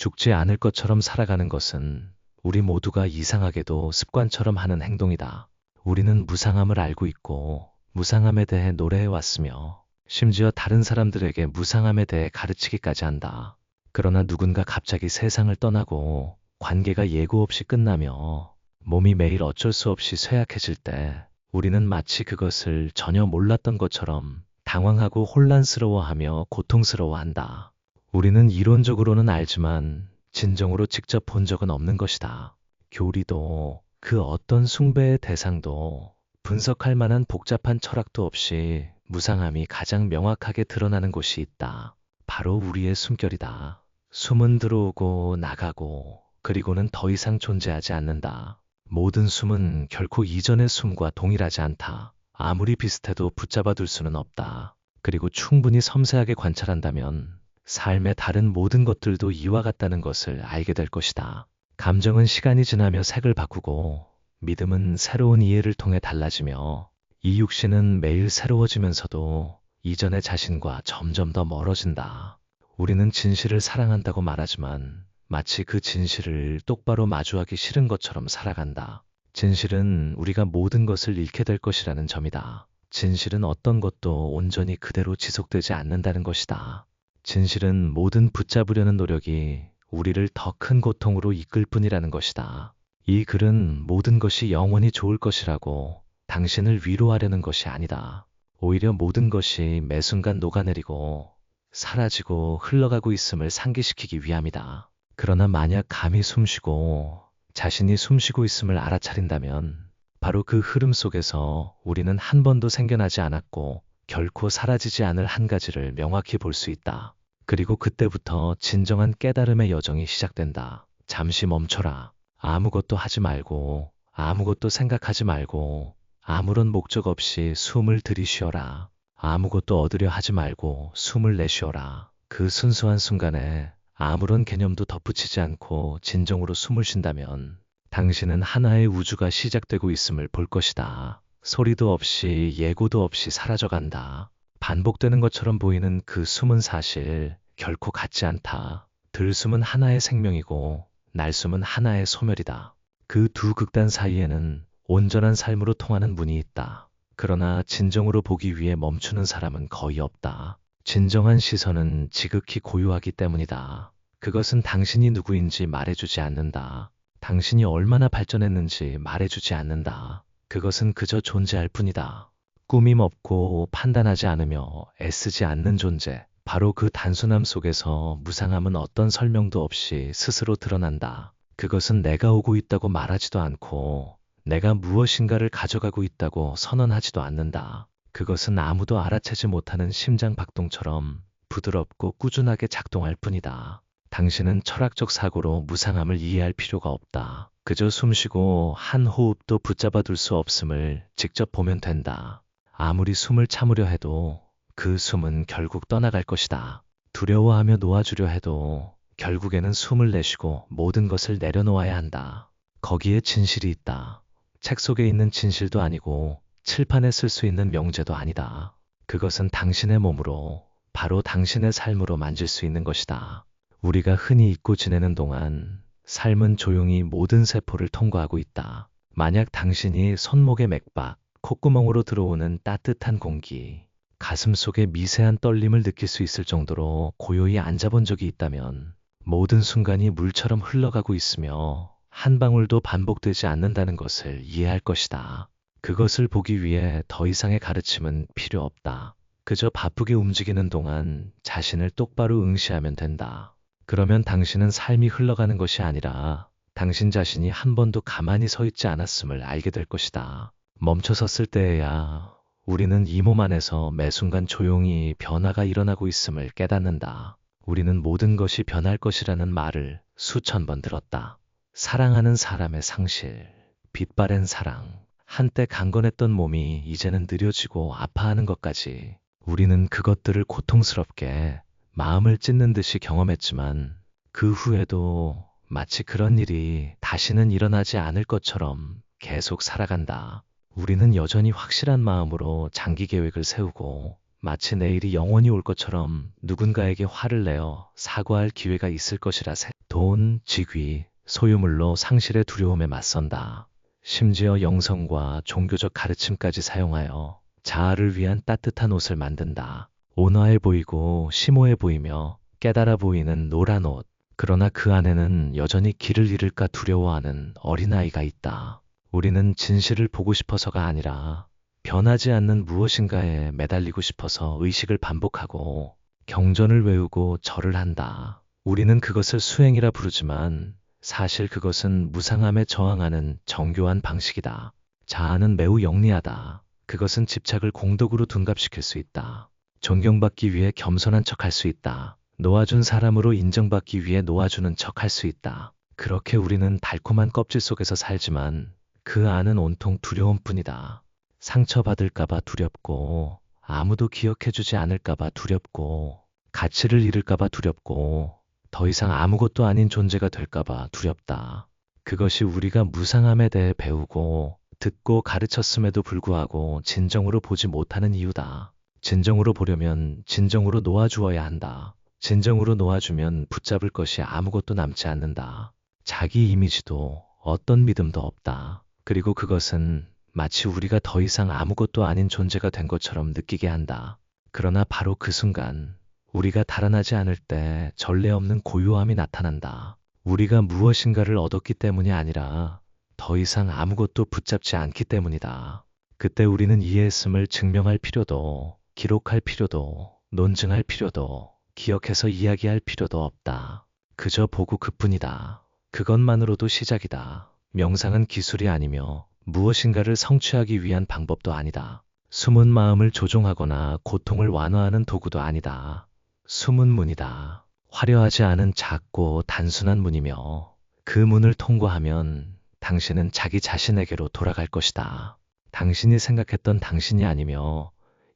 죽지 않을 것처럼 살아가는 것은 우리 모두가 이상하게도 습관처럼 하는 행동이다. 우리는 무상함을 알고 있고 무상함에 대해 노래해 왔으며 심지어 다른 사람들에게 무상함에 대해 가르치기까지 한다. 그러나 누군가 갑자기 세상을 떠나고 관계가 예고 없이 끝나며 몸이 매일 어쩔 수 없이 쇠약해질 때 우리는 마치 그것을 전혀 몰랐던 것처럼 당황하고 혼란스러워하며 고통스러워한다. 우리는 이론적으로는 알지만 진정으로 직접 본 적은 없는 것이다. 교리도 그 어떤 숭배의 대상도 분석할 만한 복잡한 철학도 없이 무상함이 가장 명확하게 드러나는 곳이 있다. 바로 우리의 숨결이다. 숨은 들어오고 나가고 그리고는 더 이상 존재하지 않는다. 모든 숨은 결코 이전의 숨과 동일하지 않다. 아무리 비슷해도 붙잡아 둘 수는 없다. 그리고 충분히 섬세하게 관찰한다면 삶의 다른 모든 것들도 이와 같다는 것을 알게 될 것이다. 감정은 시간이 지나며 색을 바꾸고 믿음은 새로운 이해를 통해 달라지며 이 육신은 매일 새로워지면서도 이전의 자신과 점점 더 멀어진다. 우리는 진실을 사랑한다고 말하지만 마치 그 진실을 똑바로 마주하기 싫은 것처럼 살아간다. 진실은 우리가 모든 것을 잃게 될 것이라는 점이다. 진실은 어떤 것도 온전히 그대로 지속되지 않는다는 것이다. 진실은 모든 붙잡으려는 노력이 우리를 더 큰 고통으로 이끌 뿐이라는 것이다. 이 글은 모든 것이 영원히 좋을 것이라고 당신을 위로하려는 것이 아니다. 오히려 모든 것이 매 순간 녹아내리고 사라지고 흘러가고 있음을 상기시키기 위함이다. 그러나 만약 감히 숨쉬고 자신이 숨쉬고 있음을 알아차린다면 바로 그 흐름 속에서 우리는 한 번도 생겨나지 않았고 결코 사라지지 않을 한 가지를 명확히 볼 수 있다. 그리고 그때부터 진정한 깨달음의 여정이 시작된다. 잠시 멈춰라. 아무것도 하지 말고 아무것도 생각하지 말고 아무런 목적 없이 숨을 들이쉬어라. 아무것도 얻으려 하지 말고 숨을 내쉬어라. 그 순수한 순간에 아무런 개념도 덧붙이지 않고 진정으로 숨을 쉰다면 당신은 하나의 우주가 시작되고 있음을 볼 것이다. 소리도 없이 예고도 없이 사라져간다. 반복되는 것처럼 보이는 그 숨은 사실 결코 같지 않다. 들숨은 하나의 생명이고 날숨은 하나의 소멸이다. 그 두 극단 사이에는 온전한 삶으로 통하는 문이 있다. 그러나 진정으로 보기 위해 멈추는 사람은 거의 없다. 진정한 시선은 지극히 고요하기 때문이다. 그것은 당신이 누구인지 말해주지 않는다. 당신이 얼마나 발전했는지 말해주지 않는다. 그것은 그저 존재할 뿐이다. 꾸밈 없고 판단하지 않으며 애쓰지 않는 존재. 바로 그 단순함 속에서 무상함은 어떤 설명도 없이 스스로 드러난다. 그것은 내가 오고 있다고 말하지도 않고 내가 무엇인가를 가져가고 있다고 선언하지도 않는다. 그것은 아무도 알아채지 못하는 심장 박동처럼 부드럽고 꾸준하게 작동할 뿐이다. 당신은 철학적 사고로 무상함을 이해할 필요가 없다. 그저 숨쉬고 한 호흡도 붙잡아 둘 수 없음을 직접 보면 된다. 아무리 숨을 참으려 해도 그 숨은 결국 떠나갈 것이다. 두려워하며 놓아주려 해도 결국에는 숨을 내쉬고 모든 것을 내려놓아야 한다. 거기에 진실이 있다. 책 속에 있는 진실도 아니고 칠판에 쓸 수 있는 명제도 아니다. 그것은 당신의 몸으로, 바로 당신의 삶으로 만질 수 있는 것이다. 우리가 흔히 잊고 지내는 동안 삶은 조용히 모든 세포를 통과하고 있다. 만약 당신이 손목의 맥박, 콧구멍으로 들어오는 따뜻한 공기, 가슴 속의 미세한 떨림을 느낄 수 있을 정도로 고요히 앉아본 적이 있다면 모든 순간이 물처럼 흘러가고 있으며 한 방울도 반복되지 않는다는 것을 이해할 것이다. 그것을 보기 위해 더 이상의 가르침은 필요 없다. 그저 바쁘게 움직이는 동안 자신을 똑바로 응시하면 된다. 그러면 당신은 삶이 흘러가는 것이 아니라 당신 자신이 한 번도 가만히 서 있지 않았음을 알게 될 것이다. 멈춰 섰을 때에야 우리는 이 몸 안에서 매 순간 조용히 변화가 일어나고 있음을 깨닫는다. 우리는 모든 것이 변할 것이라는 말을 수천 번 들었다. 사랑하는 사람의 상실, 빛바랜 사랑, 한때 강건했던 몸이 이제는 느려지고 아파하는 것까지 우리는 그것들을 고통스럽게 마음을 찢는 듯이 경험했지만 그 후에도 마치 그런 일이 다시는 일어나지 않을 것처럼 계속 살아간다. 우리는 여전히 확실한 마음으로 장기 계획을 세우고 마치 내일이 영원히 올 것처럼 누군가에게 화를 내어 사과할 기회가 있을 것이라 돈, 직위, 소유물로 상실의 두려움에 맞선다. 심지어 영성과 종교적 가르침까지 사용하여 자아를 위한 따뜻한 옷을 만든다. 온화해 보이고 심오해 보이며 깨달아 보이는 노란 옷. 그러나 그 안에는 여전히 길을 잃을까 두려워하는 어린아이가 있다. 우리는 진실을 보고 싶어서가 아니라 변하지 않는 무엇인가에 매달리고 싶어서 의식을 반복하고 경전을 외우고 절을 한다. 우리는 그것을 수행이라 부르지만 사실 그것은 무상함에 저항하는 정교한 방식이다. 자아는 매우 영리하다. 그것은 집착을 공덕으로 둔갑시킬 수 있다. 존경받기 위해 겸손한 척할 수 있다. 놓아준 사람으로 인정받기 위해 놓아주는 척할 수 있다. 그렇게 우리는 달콤한 껍질 속에서 살지만 그 안은 온통 두려움뿐이다. 상처받을까봐 두렵고 아무도 기억해주지 않을까봐 두렵고 가치를 잃을까봐 두렵고 더 이상 아무것도 아닌 존재가 될까봐 두렵다. 그것이 우리가 무상함에 대해 배우고 듣고 가르쳤음에도 불구하고 진정으로 보지 못하는 이유다. 진정으로 보려면 진정으로 놓아주어야 한다. 진정으로 놓아주면 붙잡을 것이 아무것도 남지 않는다. 자기 이미지도 어떤 믿음도 없다. 그리고 그것은 마치 우리가 더 이상 아무것도 아닌 존재가 된 것처럼 느끼게 한다. 그러나 바로 그 순간 우리가 달아나지 않을 때 전례 없는 고요함이 나타난다. 우리가 무엇인가를 얻었기 때문이 아니라 더 이상 아무것도 붙잡지 않기 때문이다. 그때 우리는 이해했음을 증명할 필요도, 기록할 필요도, 논증할 필요도, 기억해서 이야기할 필요도 없다. 그저 보고 그뿐이다. 그것만으로도 시작이다. 명상은 기술이 아니며 무엇인가를 성취하기 위한 방법도 아니다. 숨은 마음을 조종하거나 고통을 완화하는 도구도 아니다. 숨은 문이다. 화려하지 않은 작고 단순한 문이며 그 문을 통과하면 당신은 자기 자신에게로 돌아갈 것이다. 당신이 생각했던 당신이 아니며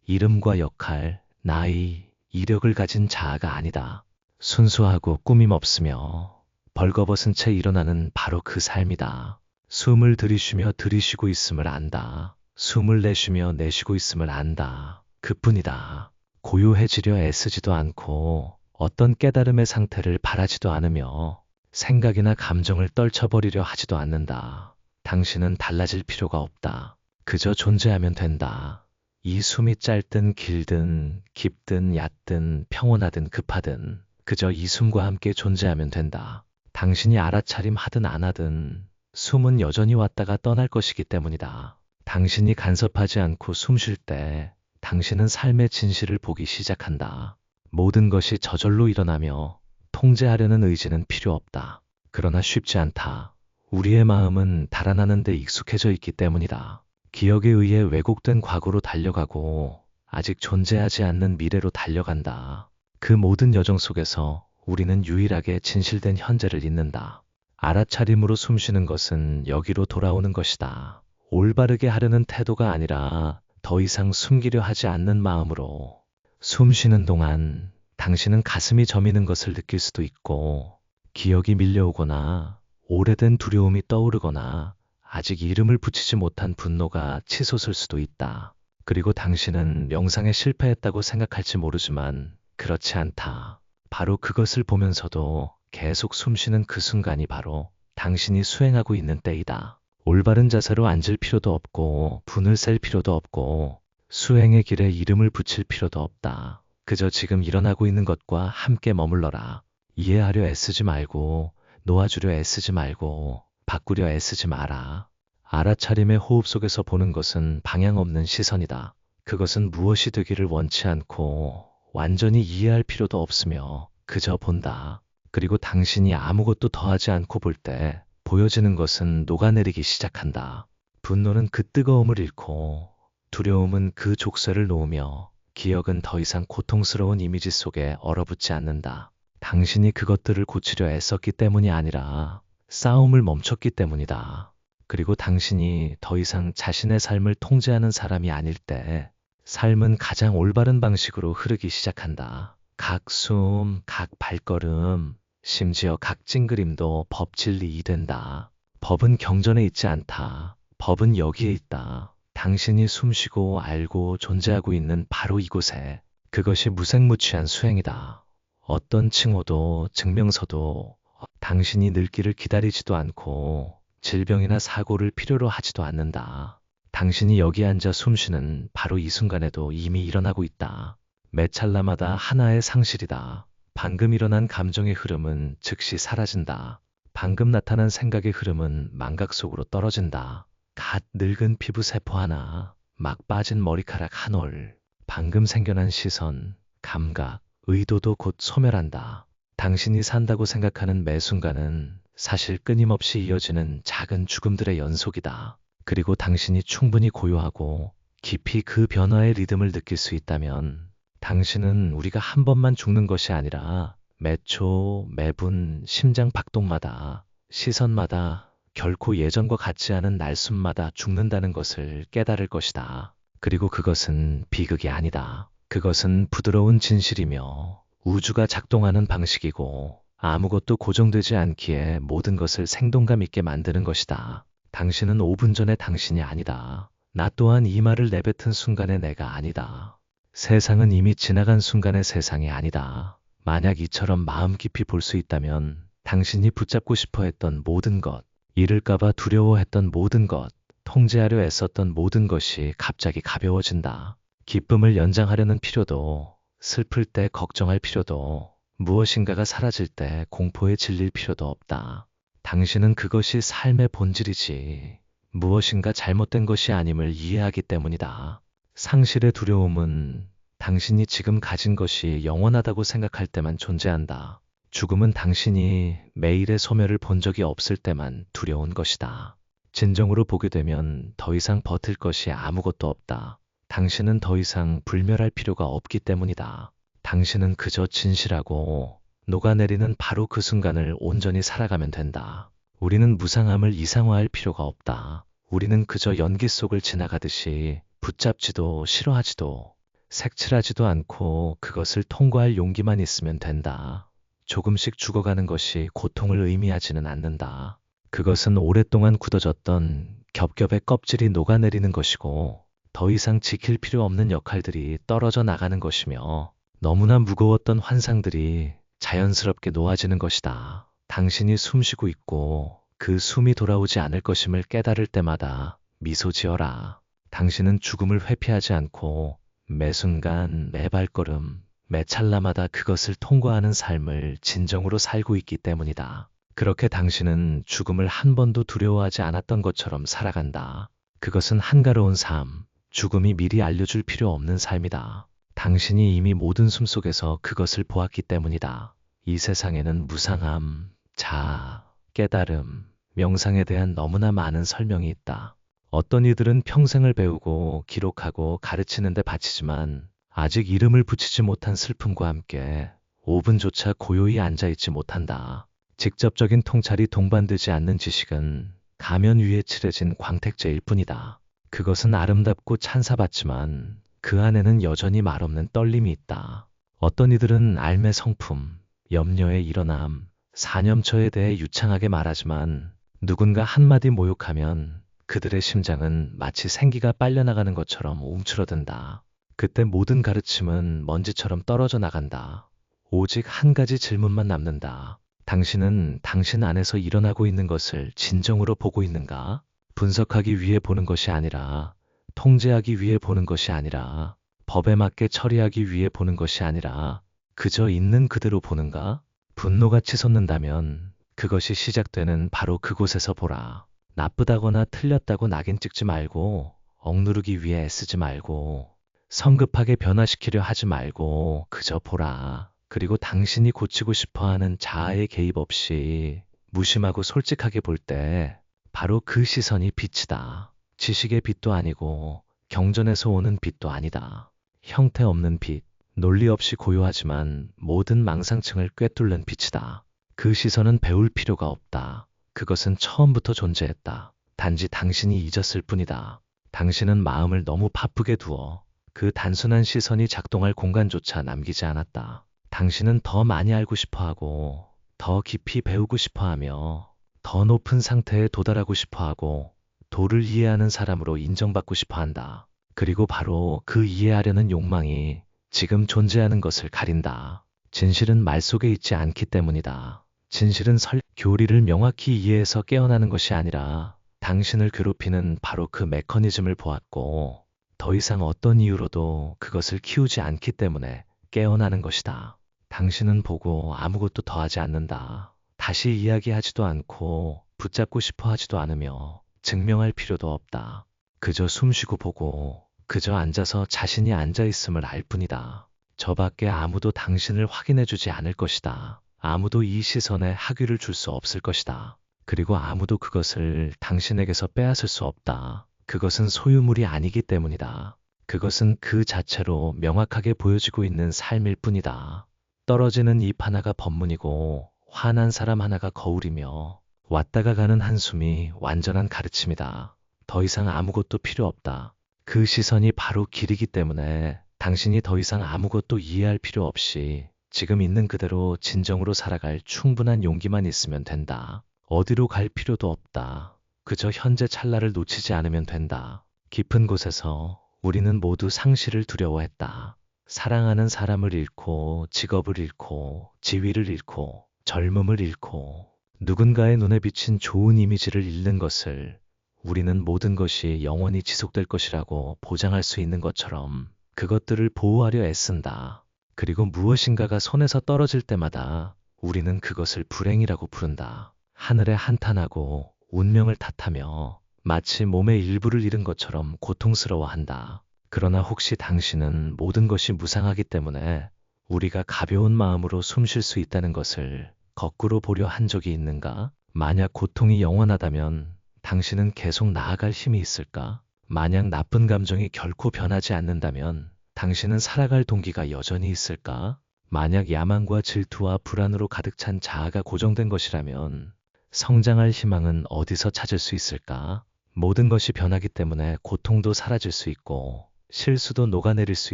이름과 역할, 나이, 이력을 가진 자아가 아니다. 순수하고 꾸밈 없으며 벌거벗은 채 일어나는 바로 그 삶이다. 숨을 들이쉬며 들이쉬고 있음을 안다. 숨을 내쉬며 내쉬고 있음을 안다. 그뿐이다. 고요해지려 애쓰지도 않고 어떤 깨달음의 상태를 바라지도 않으며 생각이나 감정을 떨쳐버리려 하지도 않는다. 당신은 달라질 필요가 없다. 그저 존재하면 된다. 이 숨이 짧든 길든 깊든 얕든 평온하든 급하든 그저 이 숨과 함께 존재하면 된다. 당신이 알아차림 하든 안 하든 숨은 여전히 왔다가 떠날 것이기 때문이다. 당신이 간섭하지 않고 숨 쉴 때 당신은 삶의 진실을 보기 시작한다. 모든 것이 저절로 일어나며 통제하려는 의지는 필요 없다. 그러나 쉽지 않다. 우리의 마음은 달아나는 데 익숙해져 있기 때문이다. 기억에 의해 왜곡된 과거로 달려가고 아직 존재하지 않는 미래로 달려간다. 그 모든 여정 속에서 우리는 유일하게 진실된 현재를 잇는다. 알아차림으로 숨쉬는 것은 여기로 돌아오는 것이다. 올바르게 하려는 태도가 아니라 더 이상 숨기려 하지 않는 마음으로. 숨 쉬는 동안 당신은 가슴이 저미는 것을 느낄 수도 있고 기억이 밀려오거나 오래된 두려움이 떠오르거나 아직 이름을 붙이지 못한 분노가 치솟을 수도 있다. 그리고 당신은 명상에 실패했다고 생각할지 모르지만 그렇지 않다. 바로 그것을 보면서도 계속 숨쉬는 그 순간이 바로 당신이 수행하고 있는 때이다. 올바른 자세로 앉을 필요도 없고 분을 셀 필요도 없고 수행의 길에 이름을 붙일 필요도 없다. 그저 지금 일어나고 있는 것과 함께 머물러라. 이해하려 애쓰지 말고 놓아주려 애쓰지 말고 바꾸려 애쓰지 마라. 알아차림의 호흡 속에서 보는 것은 방향 없는 시선이다. 그것은 무엇이 되기를 원치 않고 완전히 이해할 필요도 없으며 그저 본다. 그리고 당신이 아무것도 더하지 않고 볼 때 보여지는 것은 녹아내리기 시작한다. 분노는 그 뜨거움을 잃고 두려움은 그 족쇄를 놓으며 기억은 더 이상 고통스러운 이미지 속에 얼어붙지 않는다. 당신이 그것들을 고치려 애썼기 때문이 아니라 싸움을 멈췄기 때문이다. 그리고 당신이 더 이상 자신의 삶을 통제하는 사람이 아닐 때 삶은 가장 올바른 방식으로 흐르기 시작한다. 각 숨, 각 발걸음, 심지어 각 찡그림도 법 진리 이된다. 법은 경전에 있지 않다. 법은 여기에 있다. 당신이 숨쉬고 알고 존재하고 있는 바로 이곳에. 그것이 무색무취한 수행이다. 어떤 칭호도 증명서도 당신이 늙기를 기다리지도 않고 질병이나 사고를 필요로 하지도 않는다. 당신이 여기 앉아 숨쉬는 바로 이 순간에도 이미 일어나고 있다. 매 찰나마다 하나의 상실이다. 방금 일어난 감정의 흐름은 즉시 사라진다. 방금 나타난 생각의 흐름은 망각 속으로 떨어진다. 갓 늙은 피부 세포 하나, 막 빠진 머리카락 한 올, 방금 생겨난 시선, 감각, 의도도 곧 소멸한다. 당신이 산다고 생각하는 매 순간은 사실 끊임없이 이어지는 작은 죽음들의 연속이다. 그리고 당신이 충분히 고요하고 깊이 그 변화의 리듬을 느낄 수 있다면 당신은 우리가 한 번만 죽는 것이 아니라 매 초, 매분, 심장 박동마다, 시선마다 결코 예전과 같지 않은 날숨마다 죽는다는 것을 깨달을 것이다. 그리고 그것은 비극이 아니다. 그것은 부드러운 진실이며 우주가 작동하는 방식이고 아무것도 고정되지 않기에 모든 것을 생동감 있게 만드는 것이다. 당신은 5분 전의 당신이 아니다. 나 또한 이 말을 내뱉은 순간의 내가 아니다. 세상은 이미 지나간 순간의 세상이 아니다. 만약 이처럼 마음 깊이 볼 수 있다면 당신이 붙잡고 싶어 했던 모든 것, 잃을까봐 두려워했던 모든 것, 통제하려 애썼던 모든 것이 갑자기 가벼워진다. 기쁨을 연장하려는 필요도, 슬플 때 걱정할 필요도, 무엇인가가 사라질 때 공포에 질릴 필요도 없다. 당신은 그것이 삶의 본질이지 무엇인가 잘못된 것이 아님을 이해하기 때문이다. 상실의 두려움은 당신이 지금 가진 것이 영원하다고 생각할 때만 존재한다. 죽음은 당신이 매일의 소멸을 본 적이 없을 때만 두려운 것이다. 진정으로 보게 되면 더 이상 버틸 것이 아무것도 없다. 당신은 더 이상 불멸할 필요가 없기 때문이다. 당신은 그저 진실하고 녹아내리는 바로 그 순간을 온전히 살아가면 된다. 우리는 무상함을 이상화할 필요가 없다. 우리는 그저 연기 속을 지나가듯이 붙잡지도 싫어하지도 색칠하지도 않고 그것을 통과할 용기만 있으면 된다. 조금씩 죽어가는 것이 고통을 의미하지는 않는다. 그것은 오랫동안 굳어졌던 겹겹의 껍질이 녹아내리는 것이고 더 이상 지킬 필요 없는 역할들이 떨어져 나가는 것이며 너무나 무거웠던 환상들이 자연스럽게 놓아지는 것이다. 당신이 숨쉬고 있고 그 숨이 돌아오지 않을 것임을 깨달을 때마다 미소 지어라. 당신은 죽음을 회피하지 않고 매 순간, 매 발걸음, 매 찰나마다 그것을 통과하는 삶을 진정으로 살고 있기 때문이다. 그렇게 당신은 죽음을 한 번도 두려워하지 않았던 것처럼 살아간다. 그것은 한가로운 삶, 죽음이 미리 알려줄 필요 없는 삶이다. 당신이 이미 모든 숨속에서 그것을 보았기 때문이다. 이 세상에는 무상함, 자아, 깨달음, 명상에 대한 너무나 많은 설명이 있다. 어떤 이들은 평생을 배우고 기록하고 가르치는 데 바치지만 아직 이름을 붙이지 못한 슬픔과 함께 5분조차 고요히 앉아있지 못한다. 직접적인 통찰이 동반되지 않는 지식은 가면 위에 칠해진 광택제일 뿐이다. 그것은 아름답고 찬사받지만 그 안에는 여전히 말없는 떨림이 있다. 어떤 이들은 삶의 성품, 염려의 일어남, 사념처에 대해 유창하게 말하지만 누군가 한마디 모욕하면 그들의 심장은 마치 생기가 빨려나가는 것처럼 움츠러든다. 그때 모든 가르침은 먼지처럼 떨어져 나간다. 오직 한 가지 질문만 남는다. 당신은 당신 안에서 일어나고 있는 것을 진정으로 보고 있는가? 분석하기 위해 보는 것이 아니라, 통제하기 위해 보는 것이 아니라, 법에 맞게 처리하기 위해 보는 것이 아니라 그저 있는 그대로 보는가? 분노가 치솟는다면 그것이 시작되는 바로 그곳에서 보라. 나쁘다거나 틀렸다고 낙인 찍지 말고 억누르기 위해 애쓰지 말고 성급하게 변화시키려 하지 말고 그저 보라. 그리고 당신이 고치고 싶어하는 자아의 개입 없이 무심하고 솔직하게 볼 때 바로 그 시선이 빛이다. 지식의 빛도 아니고 경전에서 오는 빛도 아니다. 형태 없는 빛, 논리 없이 고요하지만 모든 망상층을 꿰뚫는 빛이다. 그 시선은 배울 필요가 없다. 그것은 처음부터 존재했다. 단지 당신이 잊었을 뿐이다. 당신은 마음을 너무 바쁘게 두어 그 단순한 시선이 작동할 공간조차 남기지 않았다. 당신은 더 많이 알고 싶어하고 더 깊이 배우고 싶어하며 더 높은 상태에 도달하고 싶어하고 도를 이해하는 사람으로 인정받고 싶어 한다. 그리고 바로 그 이해하려는 욕망이 지금 존재하는 것을 가린다. 진실은 말 속에 있지 않기 때문이다. 진실은 교리를 명확히 이해해서 깨어나는 것이 아니라 당신을 괴롭히는 바로 그 메커니즘을 보았고 더 이상 어떤 이유로도 그것을 키우지 않기 때문에 깨어나는 것이다. 당신은 보고 아무것도 더하지 않는다. 다시 이야기하지도 않고 붙잡고 싶어 하지도 않으며 증명할 필요도 없다. 그저 숨쉬고 보고 그저 앉아서 자신이 앉아있음을 알 뿐이다. 저 밖에 아무도 당신을 확인해주지 않을 것이다. 아무도 이 시선에 학위를 줄 수 없을 것이다. 그리고 아무도 그것을 당신에게서 빼앗을 수 없다. 그것은 소유물이 아니기 때문이다. 그것은 그 자체로 명확하게 보여지고 있는 삶일 뿐이다. 떨어지는 잎 하나가 법문이고 화난 사람 하나가 거울이며 왔다가 가는 한숨이 완전한 가르침이다. 더 이상 아무것도 필요 없다. 그 시선이 바로 길이기 때문에 당신이 더 이상 아무것도 이해할 필요 없이 지금 있는 그대로 진정으로 살아갈 충분한 용기만 있으면 된다. 어디로 갈 필요도 없다. 그저 현재 찰나를 놓치지 않으면 된다. 깊은 곳에서 우리는 모두 상실을 두려워했다. 사랑하는 사람을 잃고 직업을 잃고 지위를 잃고 젊음을 잃고 누군가의 눈에 비친 좋은 이미지를 잃는 것을 우리는 모든 것이 영원히 지속될 것이라고 보장할 수 있는 것처럼 그것들을 보호하려 애쓴다. 그리고 무엇인가가 손에서 떨어질 때마다 우리는 그것을 불행이라고 부른다. 하늘에 한탄하고 운명을 탓하며 마치 몸의 일부를 잃은 것처럼 고통스러워한다. 그러나 혹시 당신은 모든 것이 무상하기 때문에 우리가 가벼운 마음으로 숨 쉴 수 있다는 것을 거꾸로 보려 한 적이 있는가? 만약 고통이 영원하다면 당신은 계속 나아갈 힘이 있을까? 만약 나쁜 감정이 결코 변하지 않는다면 당신은 살아갈 동기가 여전히 있을까? 만약 야망과 질투와 불안으로 가득 찬 자아가 고정된 것이라면 성장할 희망은 어디서 찾을 수 있을까? 모든 것이 변하기 때문에 고통도 사라질 수 있고 실수도 녹아내릴 수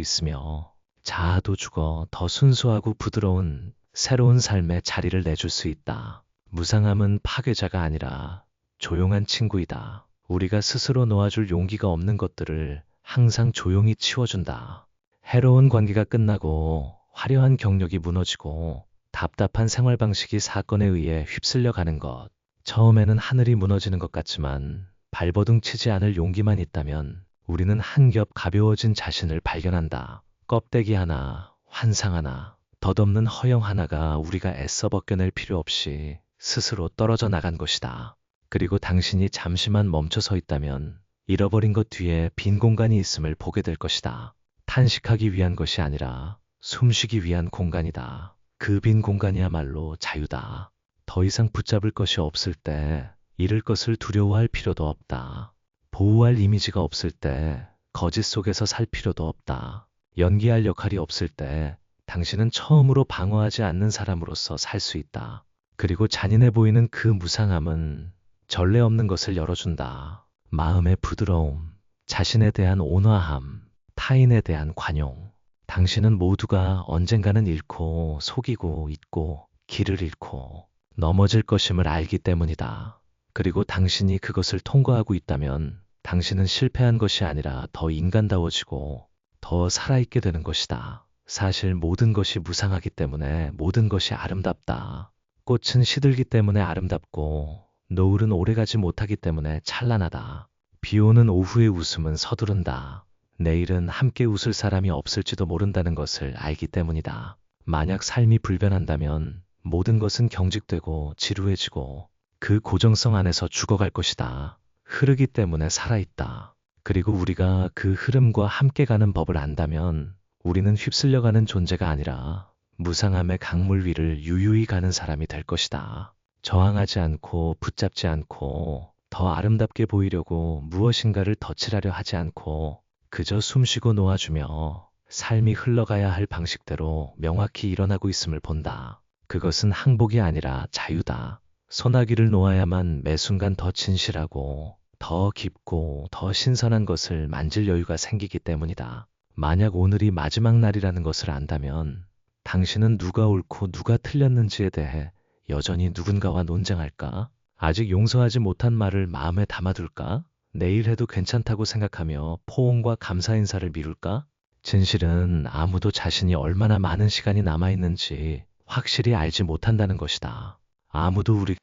있으며 자아도 죽어 더 순수하고 부드러운 새로운 삶의 자리를 내줄 수 있다. 무상함은 파괴자가 아니라 조용한 친구이다. 우리가 스스로 놓아줄 용기가 없는 것들을 항상 조용히 치워준다. 해로운 관계가 끝나고 화려한 경력이 무너지고 답답한 생활 방식이 사건에 의해 휩쓸려 가는 것. 처음에는 하늘이 무너지는 것 같지만 발버둥 치지 않을 용기만 있다면 우리는 한 겹 가벼워진 자신을 발견한다. 껍데기 하나, 환상 하나, 덧없는 허영 하나가 우리가 애써 벗겨낼 필요 없이 스스로 떨어져 나간 것이다. 그리고 당신이 잠시만 멈춰 서 있다면 잃어버린 것 뒤에 빈 공간이 있음을 보게 될 것이다. 탄식하기 위한 것이 아니라 숨쉬기 위한 공간이다. 그 빈 공간이야말로 자유다. 더 이상 붙잡을 것이 없을 때 잃을 것을 두려워할 필요도 없다. 보호할 이미지가 없을 때 거짓 속에서 살 필요도 없다. 연기할 역할이 없을 때 당신은 처음으로 방어하지 않는 사람으로서 살 수 있다. 그리고 잔인해 보이는 그 무상함은 전례 없는 것을 열어준다. 마음의 부드러움, 자신에 대한 온화함, 타인에 대한 관용. 당신은 모두가 언젠가는 잃고 속이고 잊고 길을 잃고 넘어질 것임을 알기 때문이다. 그리고 당신이 그것을 통과하고 있다면 당신은 실패한 것이 아니라 더 인간다워지고 더 살아있게 되는 것이다. 사실 모든 것이 무상하기 때문에 모든 것이 아름답다. 꽃은 시들기 때문에 아름답고 노을은 오래가지 못하기 때문에 찬란하다. 비 오는 오후의 웃음은 서두른다. 내일은 함께 웃을 사람이 없을지도 모른다는 것을 알기 때문이다. 만약 삶이 불변한다면 모든 것은 경직되고 지루해지고 그 고정성 안에서 죽어갈 것이다. 흐르기 때문에 살아있다. 그리고 우리가 그 흐름과 함께 가는 법을 안다면 우리는 휩쓸려가는 존재가 아니라 무상함의 강물 위를 유유히 가는 사람이 될 것이다. 저항하지 않고 붙잡지 않고 더 아름답게 보이려고 무엇인가를 덧칠하려 하지 않고 그저 숨쉬고 놓아주며 삶이 흘러가야 할 방식대로 명확히 일어나고 있음을 본다. 그것은 항복이 아니라 자유다. 소나기를 놓아야만 매 순간 더 진실하고 더 깊고 더 신선한 것을 만질 여유가 생기기 때문이다. 만약 오늘이 마지막 날이라는 것을 안다면 당신은 누가 옳고 누가 틀렸는지에 대해 여전히 누군가와 논쟁할까? 아직 용서하지 못한 말을 마음에 담아둘까? 내일 해도 괜찮다고 생각하며 포옹과 감사 인사를 미룰까? 진실은 아무도 자신이 얼마나 많은 시간이 남아있는지 확실히 알지 못한다는 것이다.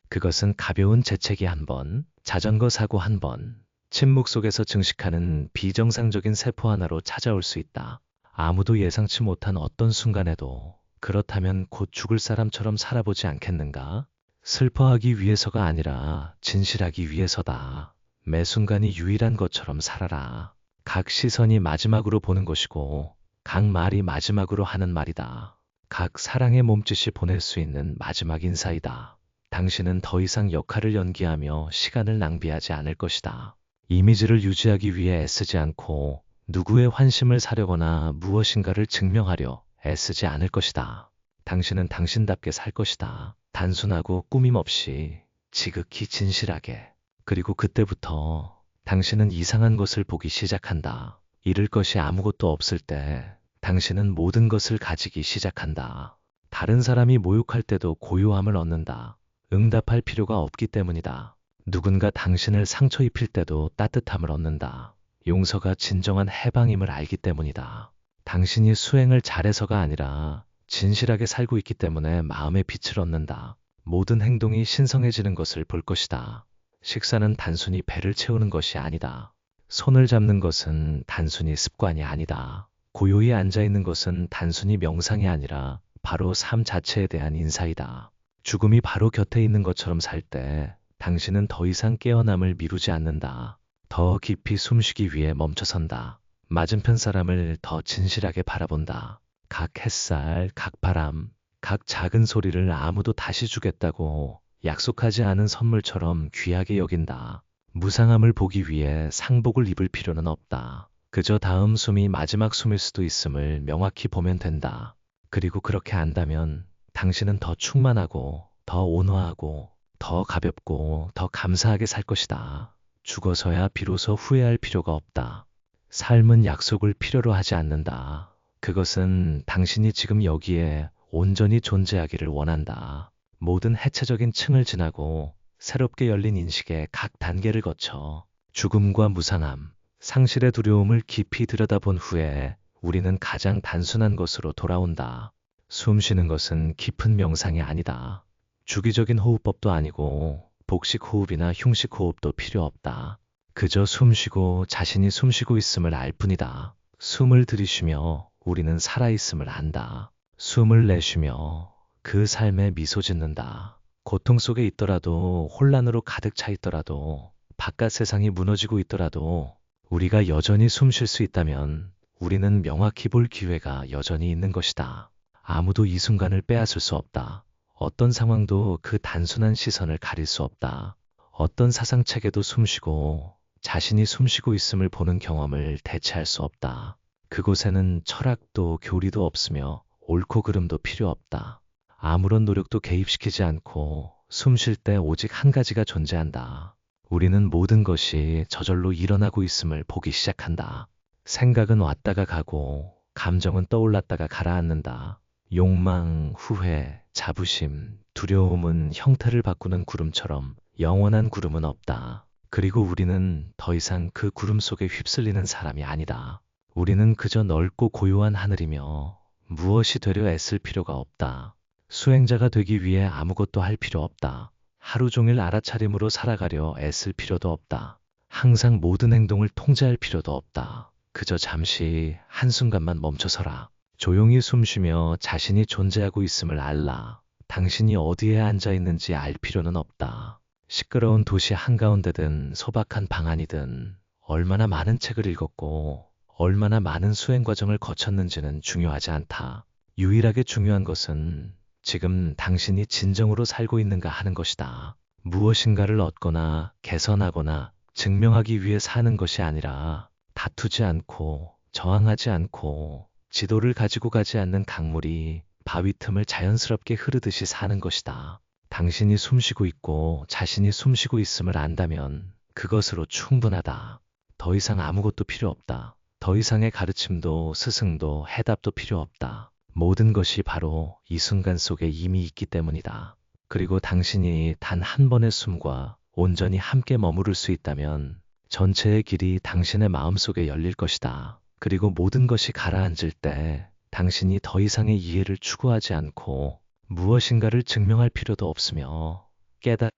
그것은 가벼운 재채기 한 번, 자전거 사고 한 번, 침묵 속에서 증식하는 비정상적인 세포 하나로 찾아올 수 있다. 아무도 예상치 못한 어떤 순간에도 그렇다면 곧 죽을 사람처럼 살아보지 않겠는가? 슬퍼하기 위해서가 아니라 진실하기 위해서다. 매 순간이 유일한 것처럼 살아라. 각 시선이 마지막으로 보는 것이고 각 말이 마지막으로 하는 말이다. 각 사랑의 몸짓이 보낼 수 있는 마지막 인사이다. 당신은 더 이상 역할을 연기하며 시간을 낭비하지 않을 것이다. 이미지를 유지하기 위해 애쓰지 않고 누구의 환심을 사려거나 무엇인가를 증명하려 애쓰지 않을 것이다. 당신은 당신답게 살 것이다. 단순하고 꾸밈 없이 지극히 진실하게. 그리고 그때부터 당신은 이상한 것을 보기 시작한다. 잃을 것이 아무것도 없을 때 당신은 모든 것을 가지기 시작한다. 다른 사람이 모욕할 때도 고요함을 얻는다. 응답할 필요가 없기 때문이다. 누군가 당신을 상처 입힐 때도 따뜻함을 얻는다. 용서가 진정한 해방임을 알기 때문이다. 당신이 수행을 잘해서가 아니라 진실하게 살고 있기 때문에 마음의 빛을 얻는다. 모든 행동이 신성해지는 것을 볼 것이다. 식사는 단순히 배를 채우는 것이 아니다. 손을 잡는 것은 단순히 습관이 아니다. 고요히 앉아있는 것은 단순히 명상이 아니라 바로 삶 자체에 대한 인사이다. 죽음이 바로 곁에 있는 것처럼 살 때 당신은 더 이상 깨어남을 미루지 않는다. 더 깊이 숨쉬기 위해 멈춰선다. 맞은편 사람을 더 진실하게 바라본다. 각 햇살, 각 바람, 각 작은 소리를 아무도 다시 주겠다고 약속하지 않은 선물처럼 귀하게 여긴다. 무상함을 보기 위해 상복을 입을 필요는 없다. 그저 다음 숨이 마지막 숨일 수도 있음을 명확히 보면 된다. 그리고 그렇게 안다면 당신은 더 충만하고 더 온화하고 더 가볍고 더 감사하게 살 것이다. 죽어서야 비로소 후회할 필요가 없다. 삶은 약속을 필요로 하지 않는다. 그것은 당신이 지금 여기에 온전히 존재하기를 원한다. 모든 해체적인 층을 지나고 새롭게 열린 인식의 각 단계를 거쳐 죽음과 무상함, 상실의 두려움을 깊이 들여다본 후에 우리는 가장 단순한 것으로 돌아온다. 숨 쉬는 것은 깊은 명상이 아니다. 주기적인 호흡법도 아니고 복식 호흡이나 흉식 호흡도 필요 없다. 그저 숨 쉬고 자신이 숨 쉬고 있음을 알 뿐이다. 숨을 들이쉬며 우리는 살아있음을 안다. 숨을 내쉬며 그 삶에 미소 짓는다. 고통 속에 있더라도 혼란으로 가득 차 있더라도 바깥 세상이 무너지고 있더라도 우리가 여전히 숨 쉴 수 있다면 우리는 명확히 볼 기회가 여전히 있는 것이다. 아무도 이 순간을 빼앗을 수 없다. 어떤 상황도 그 단순한 시선을 가릴 수 없다. 어떤 사상체계도 숨쉬고 자신이 숨쉬고 있음을 보는 경험을 대체할 수 없다. 그곳에는 철학도 교리도 없으며 옳고 그름도 필요 없다. 아무런 노력도 개입시키지 않고 숨 쉴 때 오직 한 가지가 존재한다. 우리는 모든 것이 저절로 일어나고 있음을 보기 시작한다. 생각은 왔다가 가고 감정은 떠올랐다가 가라앉는다. 욕망, 후회, 자부심, 두려움은 형태를 바꾸는 구름처럼 영원한 구름은 없다. 그리고 우리는 더 이상 그 구름 속에 휩쓸리는 사람이 아니다. 우리는 그저 넓고 고요한 하늘이며 무엇이 되려 애쓸 필요가 없다. 수행자가 되기 위해 아무것도 할 필요 없다. 하루 종일 알아차림으로 살아가려 애쓸 필요도 없다. 항상 모든 행동을 통제할 필요도 없다. 그저 잠시 한순간만 멈춰서라. 조용히 숨쉬며 자신이 존재하고 있음을 알라. 당신이 어디에 앉아 있는지 알 필요는 없다. 시끄러운 도시 한가운데든 소박한 방 안이든 얼마나 많은 책을 읽었고 얼마나 많은 수행 과정을 거쳤는지는 중요하지 않다. 유일하게 중요한 것은 지금 당신이 진정으로 살고 있는가 하는 것이다. 무엇인가를 얻거나 개선하거나 증명하기 위해 사는 것이 아니라 다투지 않고 저항하지 않고 지도를 가지고 가지 않는 강물이 바위 틈을 자연스럽게 흐르듯이 사는 것이다. 당신이 숨쉬고 있고 자신이 숨쉬고 있음을 안다면 그것으로 충분하다. 더 이상 아무것도 필요 없다. 더 이상의 가르침도 스승도 해답도 필요 없다. 모든 것이 바로 이 순간 속에 이미 있기 때문이다. 그리고 당신이 단 한 번의 숨과 온전히 함께 머무를 수 있다면 전체의 길이 당신의 마음속에 열릴 것이다. 그리고 모든 것이 가라앉을 때 당신이 더 이상의 이해를 추구하지 않고 무엇인가를 증명할 필요도 없으며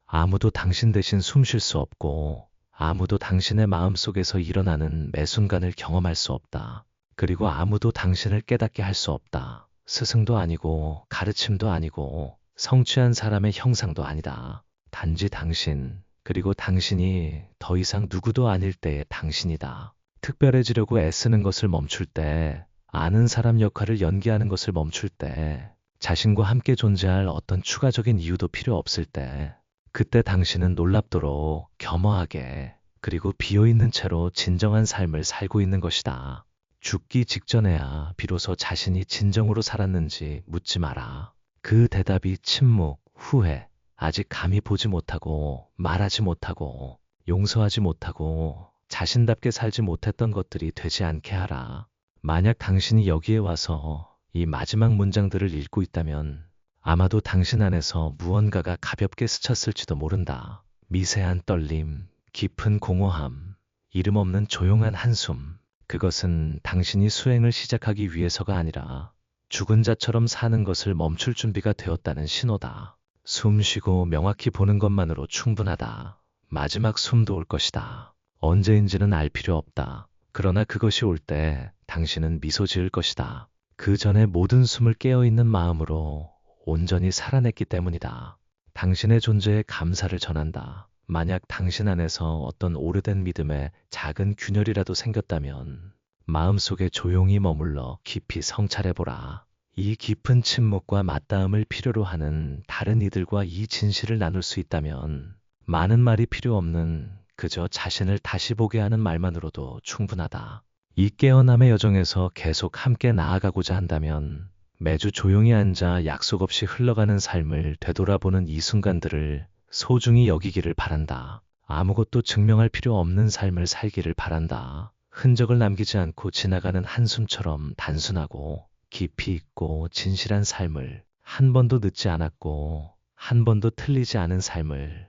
아무도 당신 대신 숨 쉴 수 없고 아무도 당신의 마음속에서 일어나는 매 순간을 경험할 수 없다. 그리고 아무도 당신을 깨닫게 할 수 없다. 스승도 아니고 가르침도 아니고 성취한 사람의 형상도 아니다. 단지 당신, 그리고 당신이 더 이상 누구도 아닐 때의 당신이다. 특별해지려고 애쓰는 것을 멈출 때, 아는 사람 역할을 연기하는 것을 멈출 때, 자신과 함께 존재할 어떤 추가적인 이유도 필요 없을 때, 그때 당신은 놀랍도록 겸허하게 그리고 비어있는 채로 진정한 삶을 살고 있는 것이다. 죽기 직전에야 비로소 자신이 진정으로 살았는지 묻지 마라. 그 대답이 침묵, 후회, 아직 감히 보지 못하고 말하지 못하고 용서하지 못하고 자신답게 살지 못했던 것들이 되지 않게 하라. 만약 당신이 여기에 와서 이 마지막 문장들을 읽고 있다면 아마도 당신 안에서 무언가가 가볍게 스쳤을지도 모른다. 미세한 떨림, 깊은 공허함, 이름 없는 조용한 한숨. 그것은 당신이 수행을 시작하기 위해서가 아니라 죽은 자처럼 사는 것을 멈출 준비가 되었다는 신호다. 숨 쉬고 명확히 보는 것만으로 충분하다. 마지막 숨도 올 것이다. 언제인지는 알 필요 없다. 그러나 그것이 올 때 당신은 미소 지을 것이다. 그 전에 모든 숨을 깨어있는 마음으로 온전히 살아냈기 때문이다. 당신의 존재에 감사를 전한다. 만약 당신 안에서 어떤 오래된 믿음의 작은 균열이라도 생겼다면 마음속에 조용히 머물러 깊이 성찰해보라. 이 깊은 침묵과 맞닿음을 필요로 하는 다른 이들과 이 진실을 나눌 수 있다면 많은 말이 필요 없는 그저 자신을 다시 보게 하는 말만으로도 충분하다. 이 깨어남의 여정에서 계속 함께 나아가고자 한다면 매주 조용히 앉아 약속 없이 흘러가는 삶을 되돌아보는 이 순간들을 소중히 여기기를 바란다. 아무것도 증명할 필요 없는 삶을 살기를 바란다. 흔적을 남기지 않고 지나가는 한숨처럼 단순하고 깊이 있고 진실한 삶을, 한 번도 늦지 않았고 한 번도 틀리지 않은 삶을